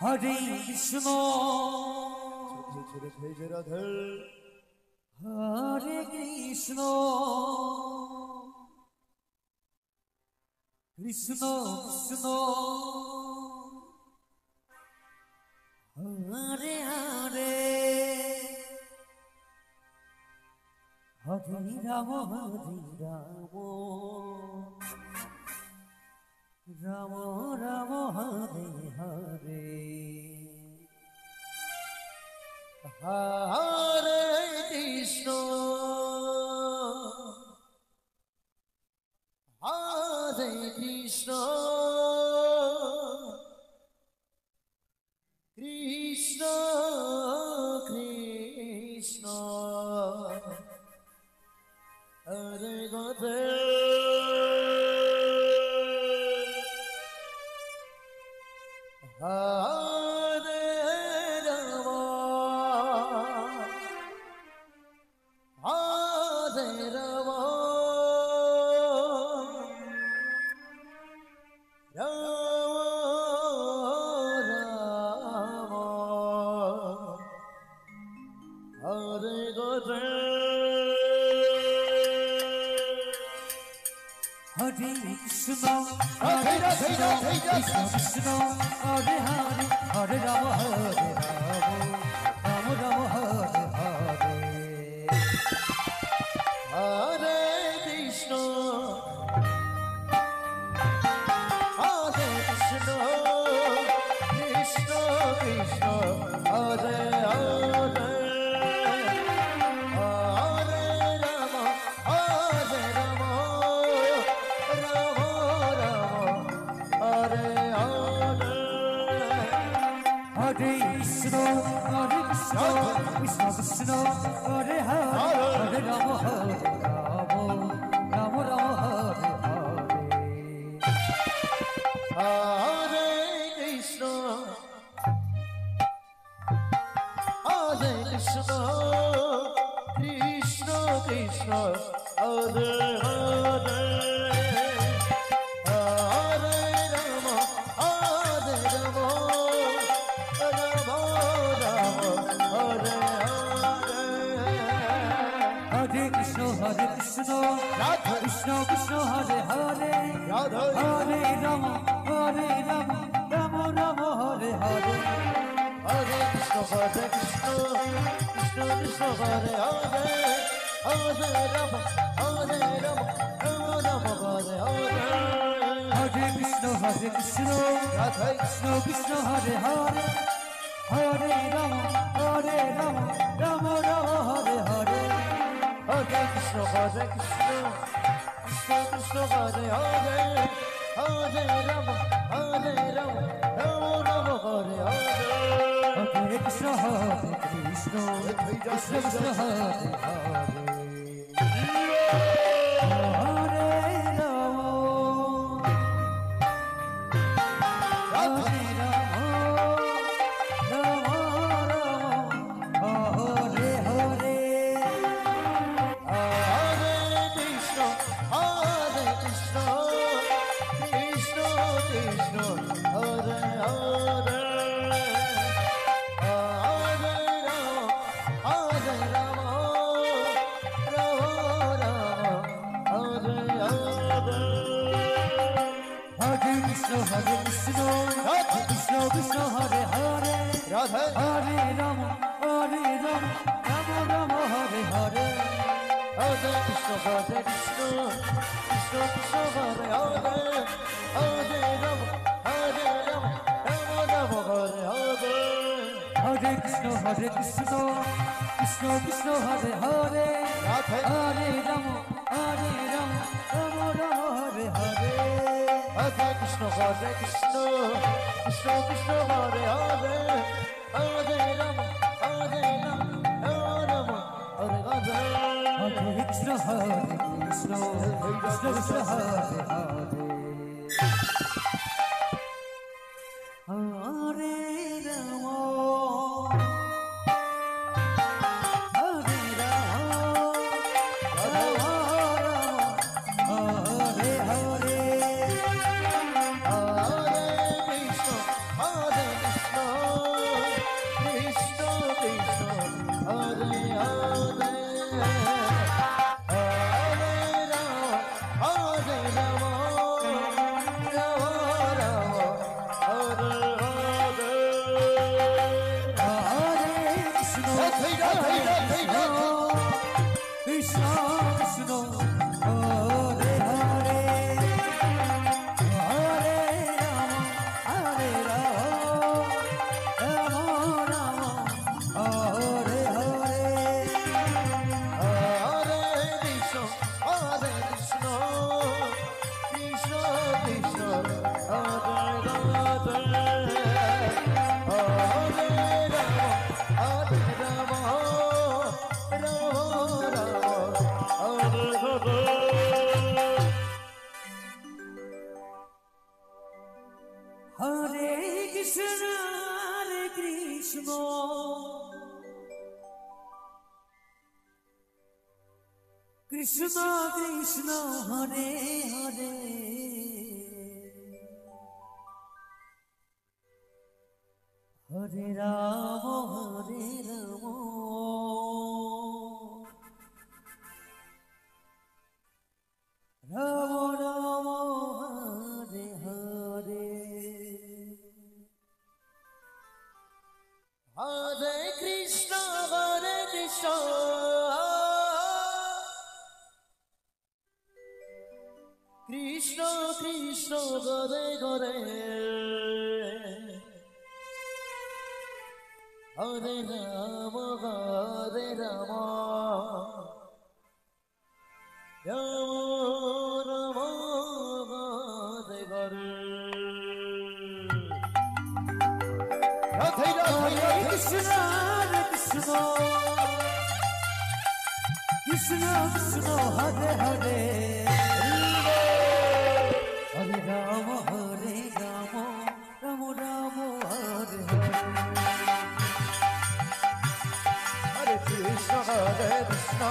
Hare Krishna, Hare Krishna, Krishna Krishna, Hare Hare, Hare Rama, Rama Rama, Hare Hare, Hare Krishna, Hare Krishna, Krishna Krishna, Hare Hare, Hare Rama, Hare Rama, Hare Krishna, Hare Krishna, Krishna Krishna, Hare Hare, Hare Rama, Hare Rama, Rama Rama, Hare Hare, Hare Krishna, Hare Krishna, Krishna Krishna, Hare Hare. Hare Krishna, Hare Krishna, Krishna Krishna, Hare Hare, Hare Rama, Hare Rama, Rama Rama, Hare Hare, Hare Krishna, Hare Krishna, Krishna Krishna, Hare Hare. Hare Krishna, Hare Krishna, Krishna Krishna, Hare Hare, Hare Rama, Rama Rama, Hare Hare, Hare Krishna, Hare Krishna, Krishna Krishna, Hare Hare, Hare Rama, Rama Rama, Hare Hare, Hare Krishna, Hare Krishna, Krishna Krishna, Hare Hare, Hare Rama, Rama Rama, Hare Hare. Hare Krishna, Hare Krishna, Krishna Krishna, Hare Hare, Hare Rama, Rama Rama, Hare Hare. Hare Krishna, Hare Krishna, Krishna Krishna, Hare Hare, Hare Rama, Hare Rama, Rama Rama, Hare Hare. Hare Krishna, Hare Krishna, Krishna Krishna, Hare Hare, Hare Rama, Rama Rama, Hare Hare, Hare Krishna, Hare Krishna, Krishna Krishna, Hare Hare, Hare Rama, Rama Rama, Hare Hare, Hare Krishna, Hare Krishna, Krishna Krishna, Hare Hare, Hare Rama, Rama Rama, Hare Hare. Hare Krishna, Hare Krishna, Krishna Krishna, Hare Hare, Hare Rama, Rama Rama, Hare Hare, Hare Krishna, Hare Krishna, Krishna Krishna, Hare Hare, Hare Rama, Hare Rama, Hare Hare, Hare Krishna, Hare Krishna, Krishna Krishna Krishna Hare Hare Hare Rama Hare Rama Rama Rama Hare Hare Hare Krishna Krishna Krishna Hare Hare Hare Rama Hare Rama Rama Rama Hare Hare Hare Krishna Krishna Krishna Krishna Hare Hare Hare Rama Hare Rama Rama Rama Hare Hare Hare Krishna Krishna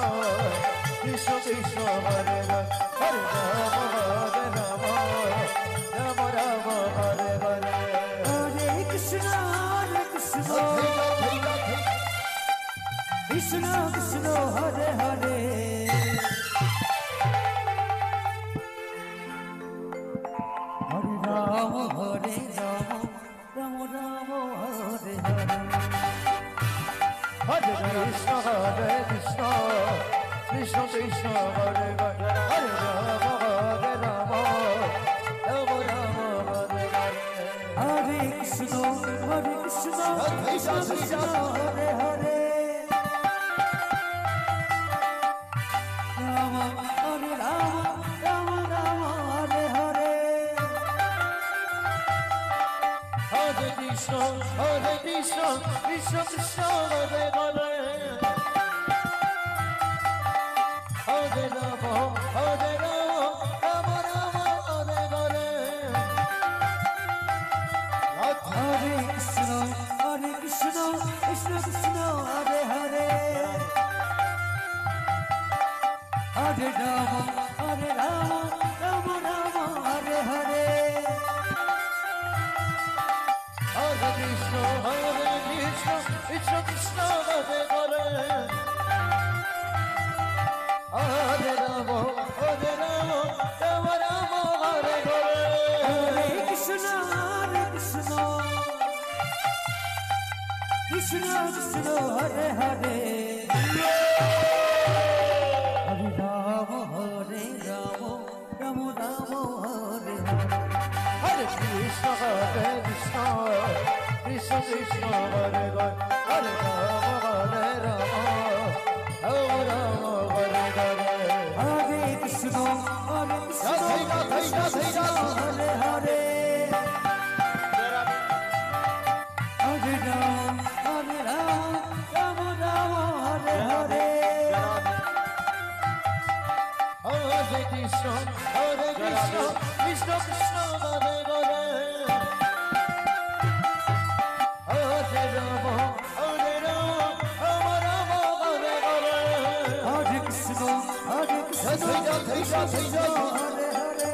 Krishna Krishna Hare Hare Hare Rama Hare Rama Rama Rama Hare Hare Hare Krishna Krishna Krishna Krishna Hare Hare Hare Rama Hare Rama Rama Rama Hare Hare Hare Krishna Krishna Krishna Krishna Hare Hare Hare Rama Hare Rama Rama Rama Hare Hare Hare Krishna Krishna Krishna Hare Hare Rama Hare Rama Rama Rama Hare Hare Hare Krishna Krishna Krishna Hare Hare Hare Rama Hare Rama Rama Rama Hare Hare Hare Krishna Krishna Krishna Hare Hare Hare Rama Hare Rama Rama Rama Hare Hare Hare Krishna Krishna Krishna Hare Hare Hare Rama Hare Rama Rama Rama Hare Hare Hare Krishna Krishna Krishna Hare Hare Hare Rama Hare Rama Rama Rama Hare Hare Hare Krishna Krishna Krishna Krishna Hare Hare Hare Rama Hare Rama Rama Rama Hare Hare Hare Krishna Krishna Hare Hare Hare Rama Hare Rama Rama Rama Hare Hare Hare Krishna Krishna Krishna Hare Hare Hare Rama Hare Rama Rama Rama Hare Hare Hare Krishna Krishna Hare Hare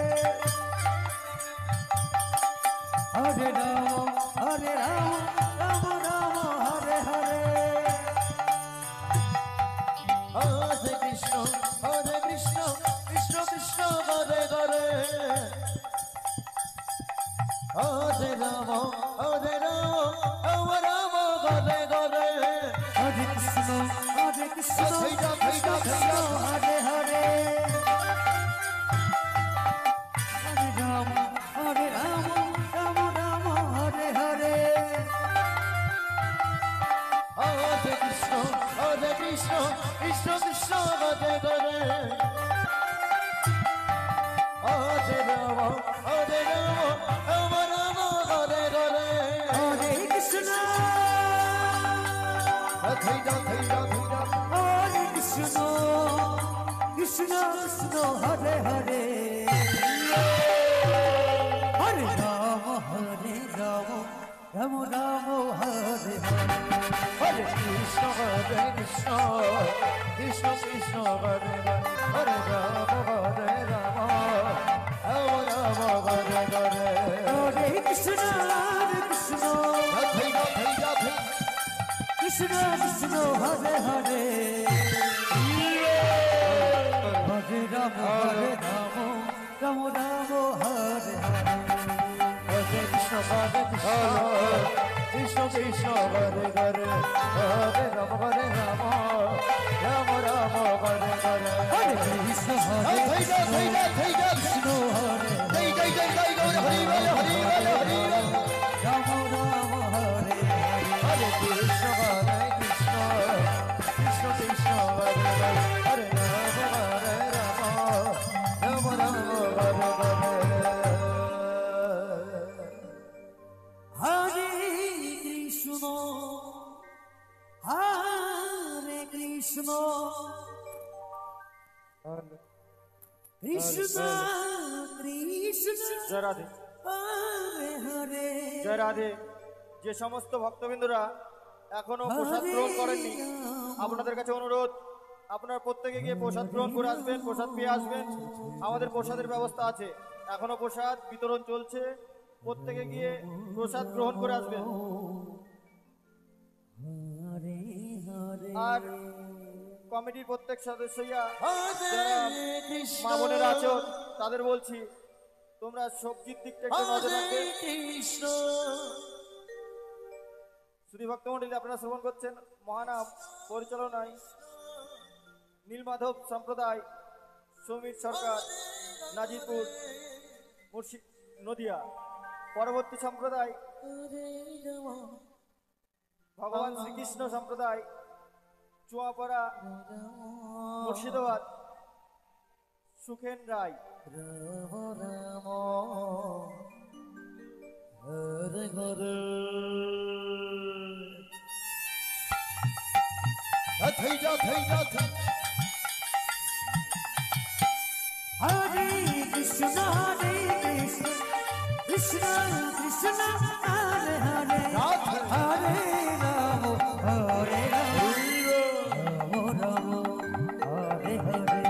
Hare Rama Hare Rama Rama Rama Hare Hare Hare Krishna Krishna Krishna Hare Hare Hare Rama Hare Rama Rama Rama Hare Hare Hare Krishna Krishna Hare Hare Hare Rama Hare Rama Rama Rama Hare Hare Hare Krishna Krishna Krishna Hare Hare Hare Rama Hare Rama Rama Rama Hare Hare Hare Krishna Hare Krishna Krishna Krishna Hare Hare Hare Rama Hare Rama Rama Rama Hare Hare Hare Hare Rama Hare Rama Rama Hare Hare Hare Krishna Krishna Krishna Hare Hare Hare Rama Rama Rama Hare Hare Hare Krishna Krishna Krishna Hare Hare Hare Rama Hare Rama Rama Rama Hare Hare Hare Krishna Krishna Hare Rama Rama Hare Hare Krishna Krishna Krishna Hare Hare Hare Rama Hare Rama Rama Rama Hare Hare Hare Krishna Hare Krishna Krishna Krishna জয় Radhe Hare Hare জয় রাধে। যে সমস্ত ভক্তবৃন্দরা এখনো প্রসাদ গ্রহণ করেননি, আপনাদের কাছে অনুরোধ, আপনারা প্রত্যেকে গিয়ে প্রসাদ গ্রহণ করে আসবেন, প্রসাদ পেয়ে আসবেন। আমাদের প্রসাদের ব্যবস্থা আছে, এখনো প্রসাদ বিতরণ চলছে, প্রত্যেকে গিয়ে প্রসাদ গ্রহণ করে আসবেন। আর কমিটির প্রত্যেক সদস্যরা যারা মা বোনেরা আছো তাদের বলছি, তোমরা সবজির দিকটা একটু নজর রাখবে। শ্রী ভক্তমণ্ডলী, আপনারা শ্রবণ করছেন মহানাম পরিচালনায় নীলমাধব সম্প্রদায়, সমীর সরকার, নাজিরপুর, মুর্শিদ নদিয়া। পরবর্তী সম্প্রদায় ভগবান শ্রীকৃষ্ণ সম্প্রদায়, চুয়াপাড়া, মুর্শিদাবাদ, সুখেন রায়। Hare Hare Hare Krishna Krishna Krishna Hare Hare Hare Rama Hare Rama Rama Hare Hare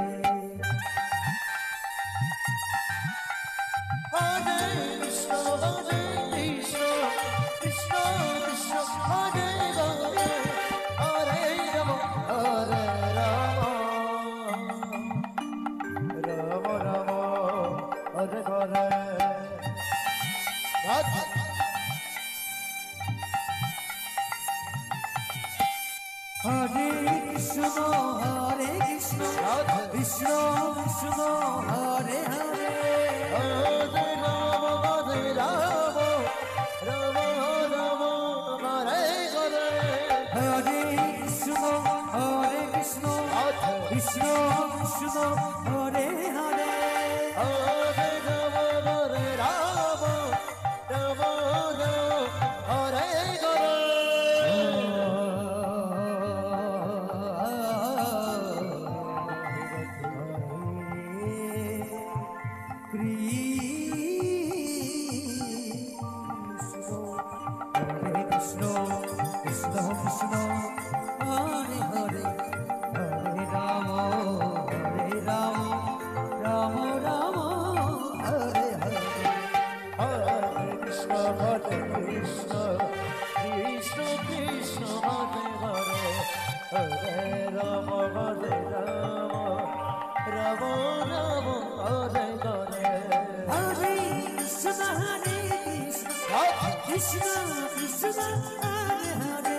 Hare Krishna Krishna Krishna Hare Hare Hare Rama Hare Rama Rama Rama Hare Hare Hare Krishna Krishna Krishna Hare Hare Hare Rama Hare Rama Rama Rama Hare Hare Hare Krishna Krishna Krishna Krishna Hare Hare Hare Rama Hare Rama Rama Rama Hare Hare Krishna Krishna Krishna Hare Hare Hare Rama Rama Rama Hare Hare Hare Krishna Krishna Krishna Hare Hare Hare Rama Hare Rama Rama Rama Hare Hare Hare Krishna Krishna Krishna Hare Hare Hare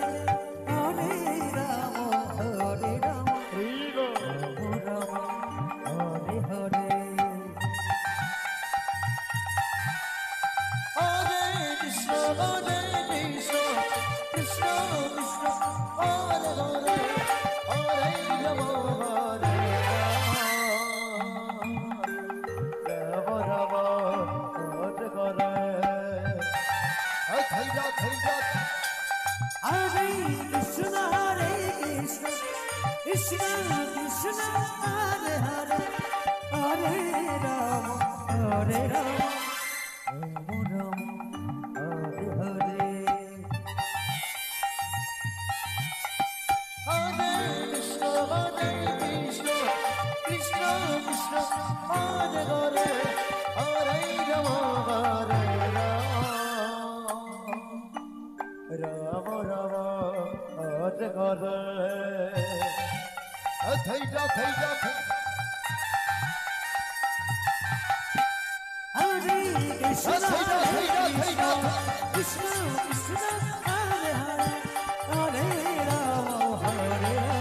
Rama Hare Rama Rama Hare Hare Hare Krishna Krishna Krishna Hare Hare Hare Rama Hare Rama Rama Hare Hare Hare Krishna Krishna Krishna Hare Hare Hare Rama Hare Rama Rama Hare Hare Hare Krishna Krishna Krishna Hare Hare Hare Ram হরে Ram Ram Hare Hare থৈরা থৈরা Hare Krishna, থৈরা থৈরা থৈরা Krishna Krishna, Hare Hare, Hare Rama, Hare Rama,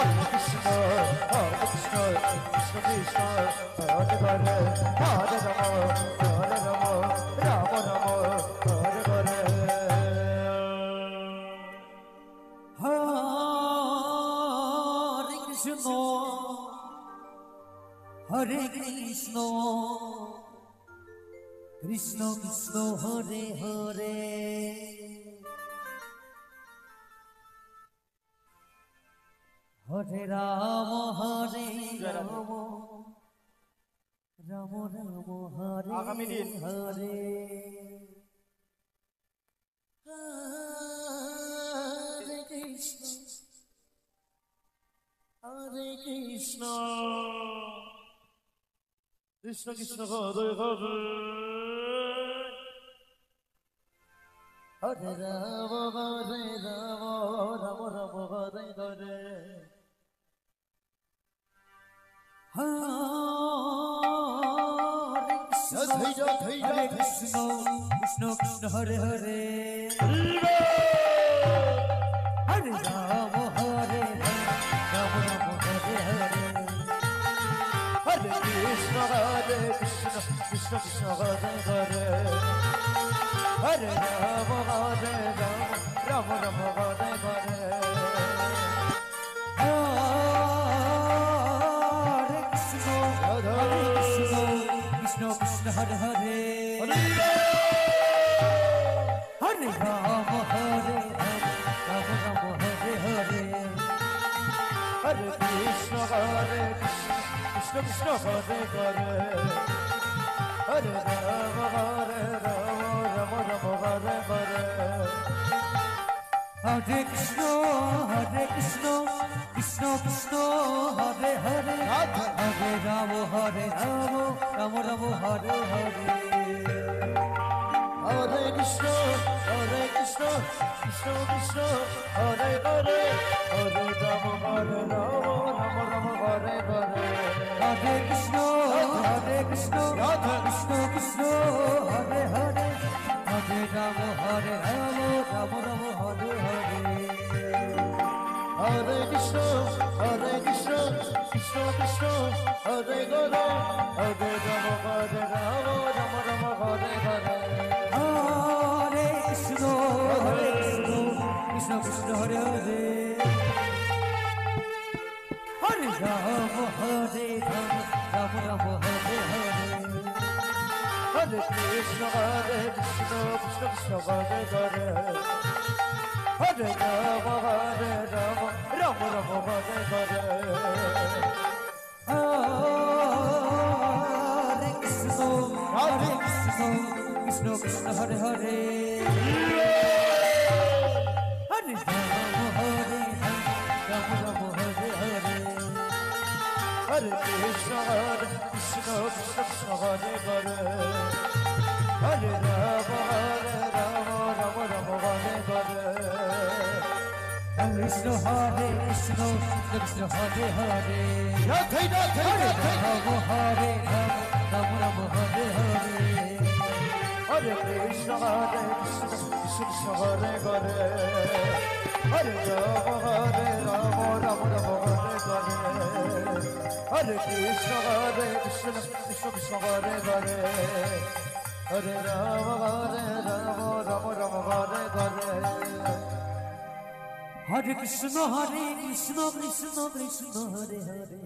Rama Hare Hare. Hare Krishna, Krishna Krishna, Hare Hare, Hare Rama, Rama Rama, Hare Hare. Hare Krishna, Hare Krishna, Krishna Krishna, Hare Hare, Hare Rama, Hare Rama, Rama Rama, Hare আগামী দিন Hare. Hare Krishna, Hare Krishna, Krishna Krishna, Hare Hare, Hare Rama, Hare Rama, Rama Rama, Hare Hare. Hare Krishna, থৈরা থৈরা Hare Krishna, Krishna Krishna, Hare Hare, Hare Rama, Hare Rama, Rama Rama, Hare Hare. Hare Krishna, Hare Krishna, Krishna Krishna, Hare Hare, Hare Rama, Hare Rama, Rama Rama, Hare Hare. Hare Krishna, Hare Krishna, Krishna Krishna, Hare Hare, Hare Rama, Hare Rama, Rama Rama, Hare Hare. Hare Krishna, Hare Krishna, Krishna Krishna, Hare Hare, Hare Rama, Hare Rama, Rama Rama, Hare Hare. Hare Krishna, Hare Krishna, Krishna Krishna, Hare Hare, Hare Rama, Hare Rama, Rama Rama, Hare Hare. Hare Krishna, Hare Krishna, Krishna Krishna, Hare Hare, Hare Rama, Hare Rama, Rama Rama, Hare Hare. Hare Krishna, Hare Krishna, Krishna Krishna, Hare Hare, Hare Rama, Hare Rama, Rama Rama, Hare Hare. Hare Krishna, Hare Krishna, Krishna Krishna, Hare Hare, Hare Rama, Hare Rama, Rama Rama, Hare Hare. Hare Krishna, Hare Krishna, Krishna Krishna, Hare Hare, Hare Rama, Hare Rama, Rama Rama, Hare Hare. Hare Krishna, Hare Krishna, Krishna Krishna, Hare Hare, Hare Rama, Hare Rama, Rama Rama, Hare Hare. Hare Krishna, Hare Krishna, Krishna Krishna, Hare Hare, Hare Rama, Hare Rama, Rama Rama, Hare Hare. Hare Krishna, Hare Krishna, Krishna Krishna, Hare Hare, Hare Rama, Hare Rama, Rama Rama, Hare Hare. Krishna, Hare Krishna, Krishna Hare Hare, Hare Rama, Hare Rama, Rama Rama, Hare Hare. Krishna, Hare Krishna, Krishna Krishna, Hare Hare, Hare Rama, Hare Rama, Rama Rama, Hare Hare. Hare Krishna, Hare Krishna, Krishna Krishna, Hare Hare, Hare Rama, Hare Rama, Rama Rama, Hare Hare. Hare Krishna, Hare Krishna, Krishna Krishna, Hare Hare,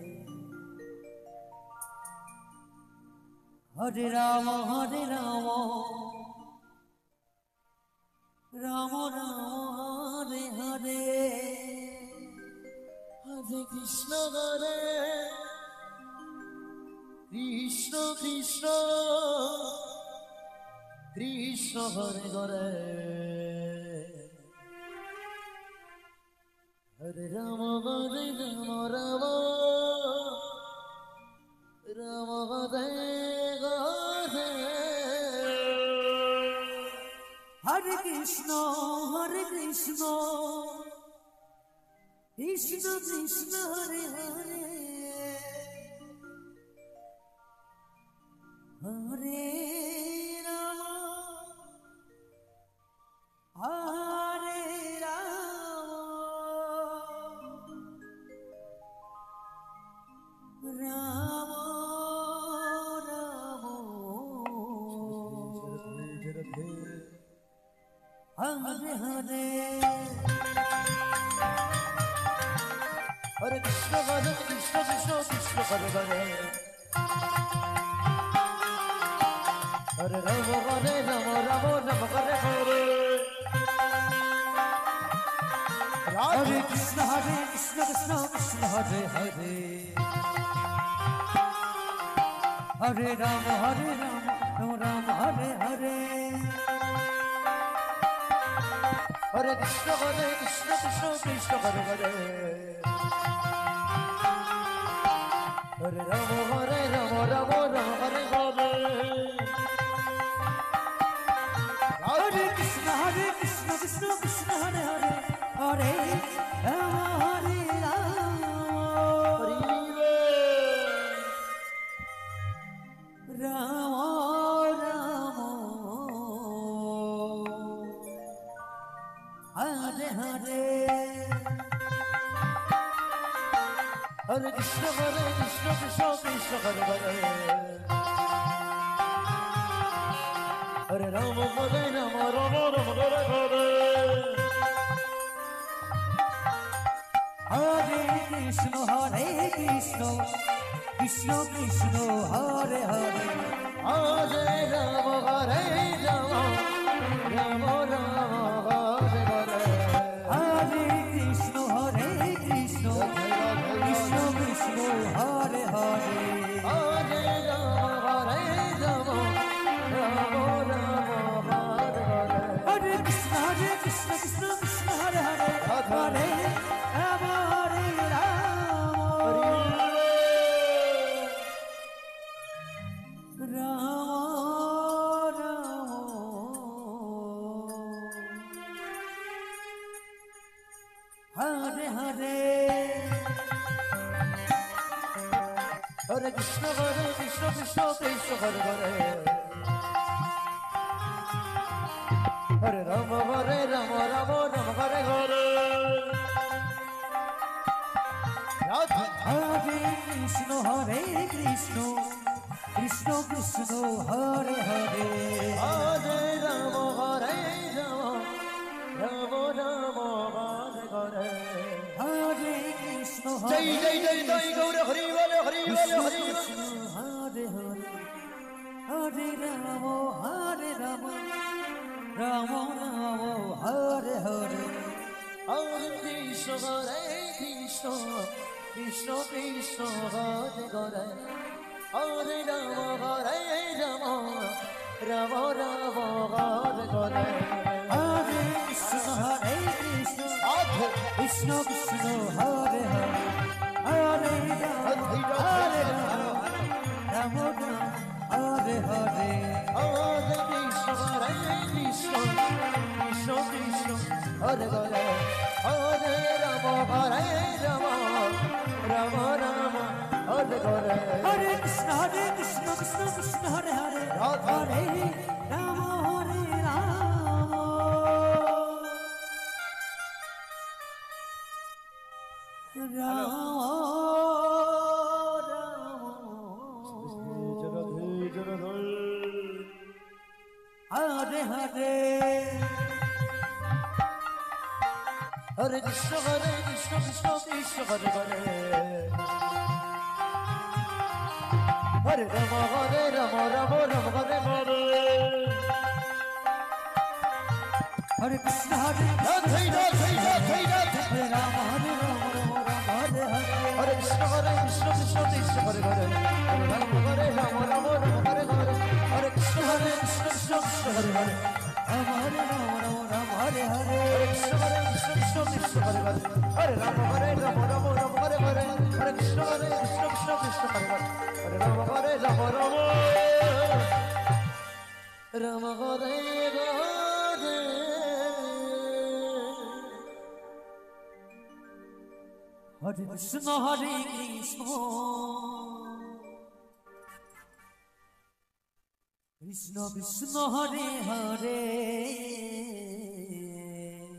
Hare Rama, Hare Rama, Rama Rama, Hare Hare. Hare Krishna, Hare Krishna, Krishna Krishna, Hare Hare, হরে রাম হরে রাম রাম রাম হরে হরে হরে কৃষ্ণ কৃষ্ণ কৃষ্ণ হরে হরে হরে রাম হরে রাম রাম রাম হরে হরে হরে কৃষ্ণ কৃষ্ণ কৃষ্ণ কৃষ্ণ হরে হরে হরে রাম হরে রাম রাম রাম হরে হরে হরে কৃষ্ণ কৃষ্ণ কৃষ্ণ হরে হরে হরে রাম রাম রাম হরে হরে হরে কৃষ্ণ কৃষ্ণ কৃষ্ণ হরে হরে হরে রাম রাম রাম হরে হরে হরে কৃষ্ণ কৃষ্ণ কৃষ্ণ হরে হরে হরে রাম হরে রাম রাম রাম হরে হরে হরে কৃষ্ণ কৃষ্ণ কৃষ্ণ হরে হরে হরে রাম রাম রাম হরে হরে হরে কৃষ্ণ কৃষ্ণ কৃষ্ণ হরে হরে হরে রাম রাম রাম রাম হরে হরে হরে কৃষ্ণ কৃষ্ণ কৃষ্ণ হরে হরে হরে রাম রাম রাম রাম হরে হরে হরে কৃষ্ণ কৃষ্ণ হরে হরে হরে রাম হরে রাম রাম হরে হরে হরে কৃষ্ণ কৃষ্ণ কৃষ্ণ হরে হরে হরে রাম রাম রাম হরে হরে হরে কৃষ্ণ কৃষ্ণ কৃষ্ণ হরে হরে হরে রাম রাম রাম হরে হরে হরে কৃষ্ণ জয় জয় জয় জয় গৌর হরি বল হরি বল হরি বল হরে হরে হরে রাম রাম রাম হরে হরে হরে কৃষ্ণ কৃষ্ণ কৃষ্ণ কৃষ্ণ হরে হরে হরে রাম রাম রাম রাম হরে হরে হরে কৃষ্ণ কৃষ্ণ কৃষ্ণ হরে হরে হরে রাম রাম হরে হরে হরে কৃষ্ণ কৃষ্ণ কৃষ্ণ কৃষ্ণ হরে হরে হরে রাম রাম রাম রাম হরে হরে হরে কৃষ্ণ কৃষ্ণ হরে হরে হরে রাম রাম হরে হরে হরে কৃষ্ণ কৃষ্ণ কৃষ্ণ হরে হরে হরে রাম রাম রাম হরে হরে হরে কৃষ্ণ রাধে রাধে রাধে রাধে হরে রাম হরে হরে হরে কৃষ্ণ কৃষ্ণ কৃষ্ণ হরে হরে হরে রাম রাম হরে হরে হরে কৃষ্ণ কৃষ্ণ কৃষ্ণ হরে হরে হরে রাম হরে হরে কৃষ্ণ হরে কৃষ্ণ কৃষ্ণ কৃষ্ণ হরে হরে হরে রাম রাম রাম হরে হরে হরে কৃষ্ণ হরে কৃষ্ণ কৃষ্ণ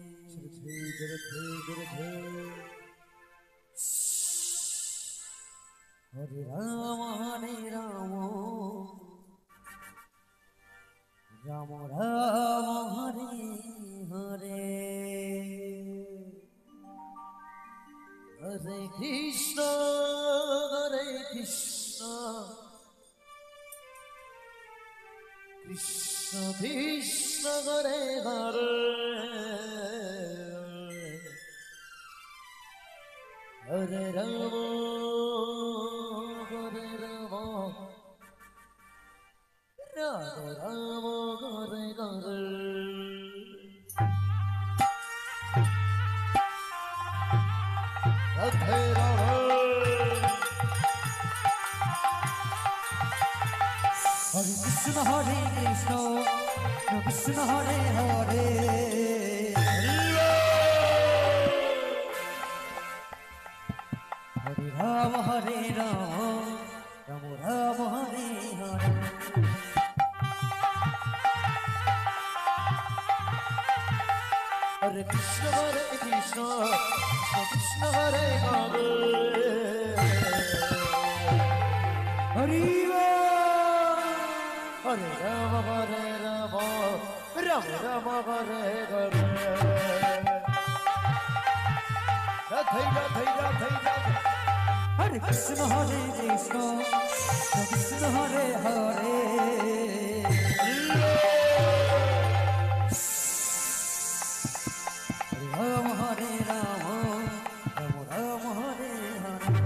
কৃষ্ণ হরে হরে হরে রাম রাম রাম রাম হরে হরে হরে কৃষ্ণ হরে কৃষ্ণ কৃষ্ণ কৃষ্ণ হরে হরে হরে রাম রাম রাম হরে হরে হরে কৃষ্ণ কৃষ্ণ কৃষ্ণ হরে হরে হরে রাম রাম হরে হরে রাধে রাধে হরে কৃষ্ণ কৃষ্ণ হরে হরে হরে রাম রাম রাম হরে হরে হরে কৃষ্ণ কৃষ্ণ কৃষ্ণ হরে হরে হরি হরে রাম রাম রাম হরে হরে রাধে রাধে রাধে রাধে হরে কৃষ্ণ কৃষ্ণ হরে হরে রাম হরে রাম রাম রাম হরে হরে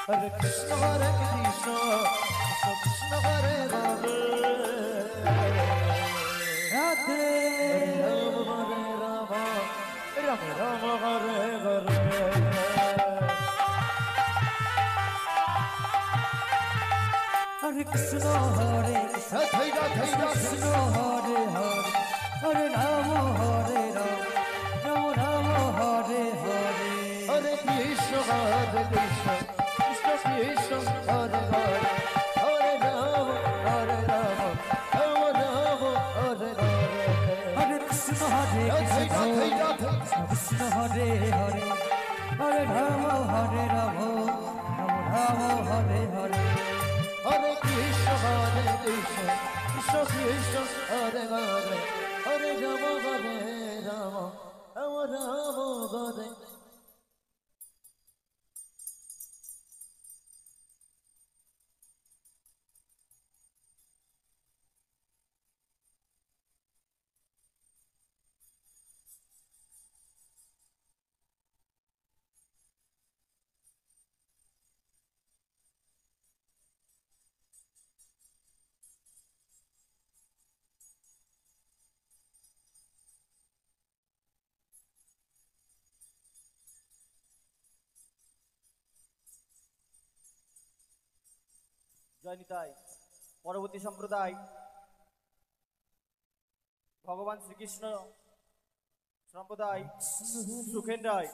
হরে কৃষ্ণ কৃষ্ণ কৃষ্ণ হরে হরে রাধে রাম রাম হরে হরে হরে কৃষ্ণ রাধে রাধে কৃষ্ণ হরে হরে হরে রাম রাম রাম হরে হরে হরে কৃষ্ণ কৃষ্ণ কৃষ্ণ কৃষ্ণ হরে হরে হরে রাম রাম হরে হরে হরে কৃষ্ণ কৃষ্ণ হরে হরে হরে রাম রাম রাম হরে হরে হরে কৃষ্ণ কৃষ্ণ কৃষ্ণ কৃষ্ণ হরে হরে হরে রাম রাম হরে জয় নিতাই। পরবর্তী সম্প্রদায় ভগবান শ্রীকৃষ্ণ সম্প্রদায় সুখেন রায়।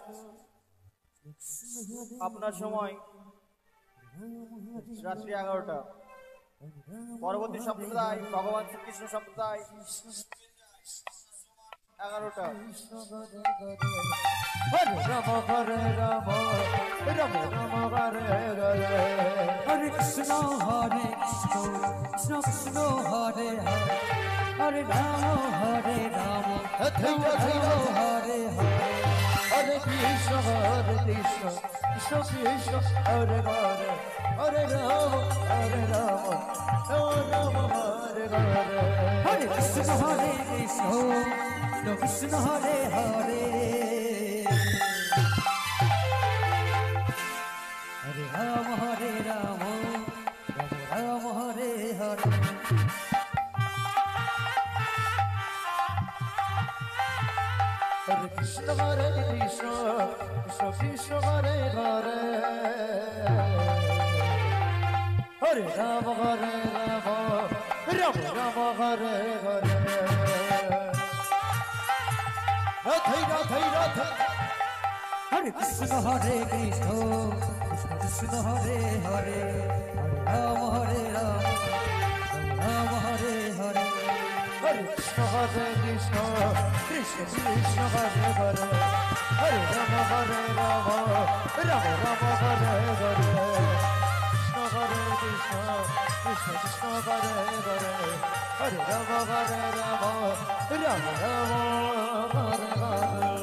আপনার সময় রাত্রি 11টা। পরবর্তী সম্প্রদায় ভগবান শ্রীকৃষ্ণ সম্প্রদায় 11টা। হরে রাম হরে Ram Ram Ram Hare Hare Hare Krishna Krishna Krishna Hare Hare Hare Ram Ram Hare Hare Hare Krishna Krishna Krishna Hare Hare Hare Ram Ram Hare Hare Hare Krishna Krishna Hare Hare Hare Ram Ram Ram Hare Hare Hare Krishna Hare Krishna Krishna Krishna Hare Hare Hare Rama Hare Rama Rama Rama Hare Hare Radhe Radhe Radhe Hare Krishna Hare Krishna Krishna Krishna Hare Hare Hare Rama Rama Hare Hare Hare Krishna Hare Krishna Krishna Krishna Hare Hare Hare Rama Hare Rama Rama Rama Hare Hare Krishna Hare Krishna Krishna Krishna Hare Hare Hare Rama Hare Rama Rama Rama Hare Hare